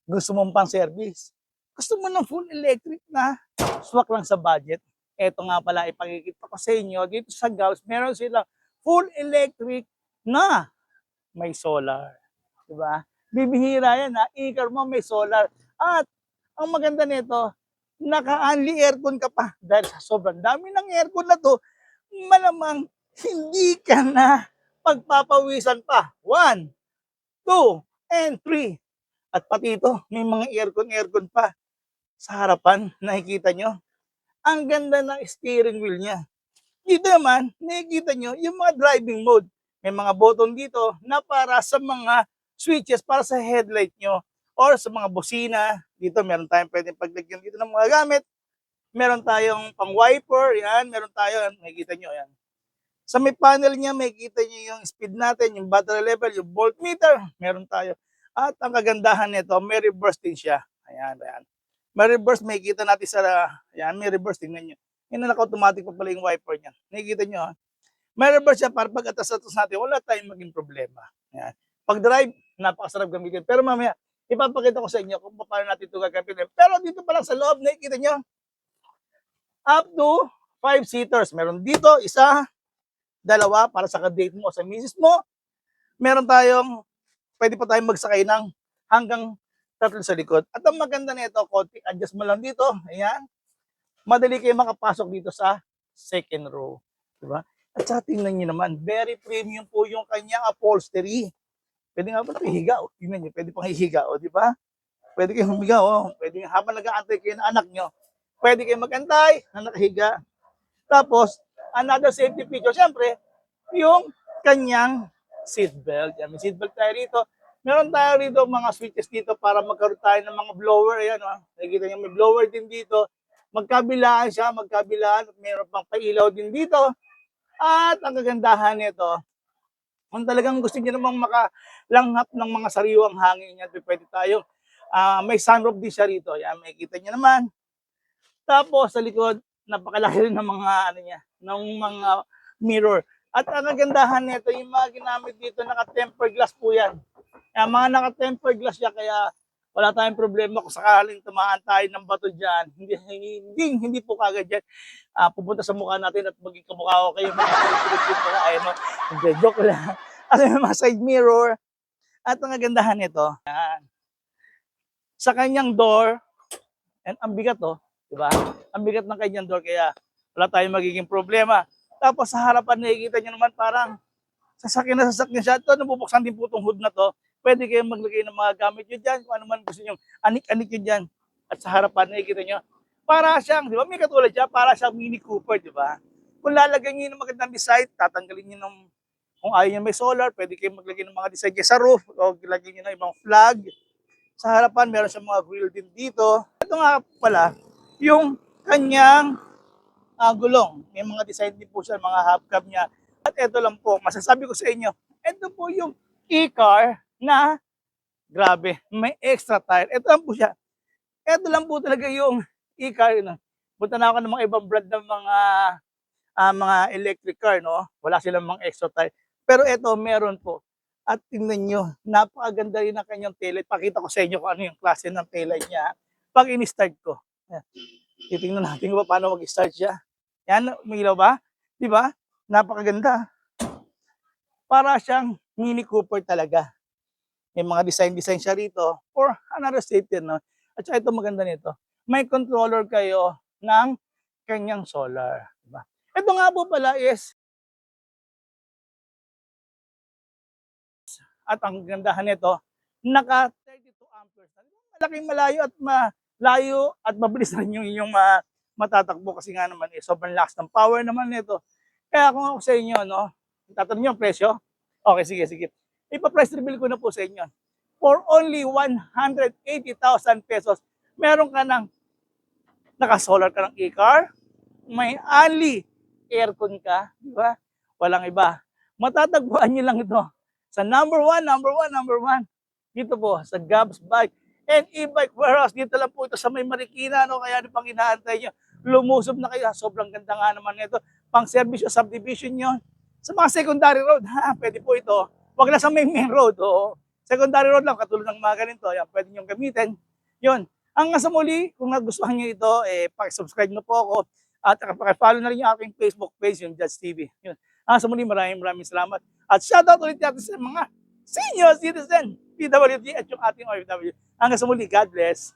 Gusto mong pang service. Gusto mo ng full electric na swak lang sa budget. Ito nga pala, ipakikita ko sa inyo, dito sa Gauss, meron silang full electric na may solar. Diba? Bibihira yan ha, i-car mo may solar. At ang maganda nito, naka-only aircon ka pa. Dahil sa sobrang dami ng aircon na to, malamang hindi ka na pagpapawisan pa. 1, 2, and 3. At pati ito, may mga aircon pa sa harapan. Nakikita nyo? Ang ganda ng steering wheel niya. Dito naman, nakikita nyo yung mga driving mode. May mga button dito na para sa mga switches, para sa headlight nyo or sa mga busina. Dito meron tayong pwedeng paglagyan dito ng mga gamit. Meron tayong pang wiper, yan. Meron tayo, nakikita nyo, yan. Sa may panel niya, makikita nyo yung speed natin, yung battery level, yung voltmeter. Meron tayo. At ang kagandahan nito, may reverse din siya. Ayan, ayan. May reverse, makikita natin sa, ayan, may reverse, tingnan nyo. Yung naka-automatic pa pala yung wiper niya. Nakikita nyo, ha? May reverse siya para pag atas-atas natin, wala tayong maging problema. Ayan. Pag drive, napakasarap gamitin. Pero mamaya, ipapakita ko sa inyo kung paano natin ito gagamitin. Pero dito pa lang sa loob, nakikita nyo, up to 5 seaters. Meron dito, isa, dalawa, para sa kadate mo o sa misis mo. Meron tayong, pwede pa tayong magsakay ng hanggang 3 sa likod. At ang maganda nito, konting adjust mo lang dito. Ayan. Madali kayo makapasok dito sa second row. Diba? At sa tingnan nyo naman, very premium po yung kanyang upholstery. Pwede nga ba ito higa? O, tingnan nyo, pwede pang hihiga. O, diba? Pwede kayo humiga. O, pwede habang nag-aantay kayo ng anak nyo, pwede kayo mag-antay na nakahiga. Tapos, another safety feature, syempre, yung kanyang seatbelt. Yan, may seatbelt tayo rito. Meron tayo rito mga switches dito para magkaroon tayo ng mga blower. Ayan, oh. Nakikita nyo, may blower din dito. Magkabilaan siya, magkabilaan. Meron pang pailaw din dito. At ang kagandahan nito, kung talagang gusto niyo namang makalanghap ng mga sariwang hangin niya, pwede tayo. May sunroof din siya rito. Ayan, makikita nyo naman. Tapos sa likod, napakalaki rin ng mga ano niya, ng mga mirror. At ang kagandahan nito, yung mga ginamit dito, naka-tempered glass po yan. Mga naka-tempered glass siya, kaya wala tayong problema kung sakaling tumaan tayo ng bato dyan. Hindi po kagad dyan. Pupunta sa mukha natin at maging kamukha ko kayo. Hindi, joke lang. At may mga side mirror. At ang kagandahan nito, yan. Sa kanyang door, and ang bigat to, diba? Ang bigat ng kanyang door, kaya wala tayong magiging problema. Tapos sa harapan, nakikita nyo naman parang sasakyan siya. Ito, nabubuksan din po itong hood na to. Pwede kayong maglagay ng mga gamit nyo dyan, kung ano man gusto nyo, anik-anik nyo dyan. At sa harapan, nakikita nyo, para siyang, di ba, may katulad siya, para siyang Mini Cooper, di ba? Kung lalagyan nyo ng magandang design, tatanggalin nyo ng, kung ayaw nyo may solar, pwede kayong maglagay ng mga design sa roof, o lagyan nyo ng ibang flag. Sa harapan, meron siyang mga grill din dito. Ito nga pala, yung kanyang gulong. May mga design din po siya, mga hubcap niya. At ito lang po, masasabi ko sa inyo, ito po yung e-car na, grabe, may extra tire. Ito lang po siya. Ito lang po talaga yung e-car. Punta na ako ng mga ibang brand ng mga electric car, no? Wala silang mga extra tire. Pero ito, meron po. At tingnan nyo, napakaganda rin ang kanyang taillight. Pakita ko sa inyo kung ano yung klase ng taillight niya. Pag in-start ko, titingnan natin kung paano mag-start siya. Yan, umilaw ba? Di ba? Napakaganda. Para siyang Mini Cooper talaga. May mga design siya rito for another safety, no? At saka ito maganda nito. May controller kayo ng kanyang solar. Diba? Ito nga po pala is, at ang gandahan nito, naka 32 amperes. Malaking malayo at mabilis rin yung inyong matatakbo kasi nga naman sobrang lakas ng power naman nito. Kaya kung ako sa inyo, no, tatanong nyo ang presyo? Okay, sige. Ipa-price reveal ko na po sa inyo. For only 180,000 pesos, meron ka ng naka-solar ka ng e-car, may only aircon ka, di ba? Walang iba. Matatagpuan nyo lang ito sa number one, dito po sa Gabs Bike and E-Bike Warehouse. Dito lang po ito sa may Marikina, no? Kaya pang inaantay nyo, lumusob na kayo. Sobrang ganda nga naman ito. Pang service o subdivision nyo. Sa mga secondary road, pwede po ito. Wag na sa main road. Oo. secondary road lang, katulad ng mga ganito, yan, pwede nyo gamitin. Yun. Hanggang sa muli, kung nagustuhan nyo ito, pakisubscribe na po ako at pakipollow na rin yung aking Facebook page, yung Judge TV. Yun. Hanggang sa muli, maraming salamat. At shoutout ulit natin sa mga senior citizen, PWD at yung ating OFW. Hanggang sa muli, God bless.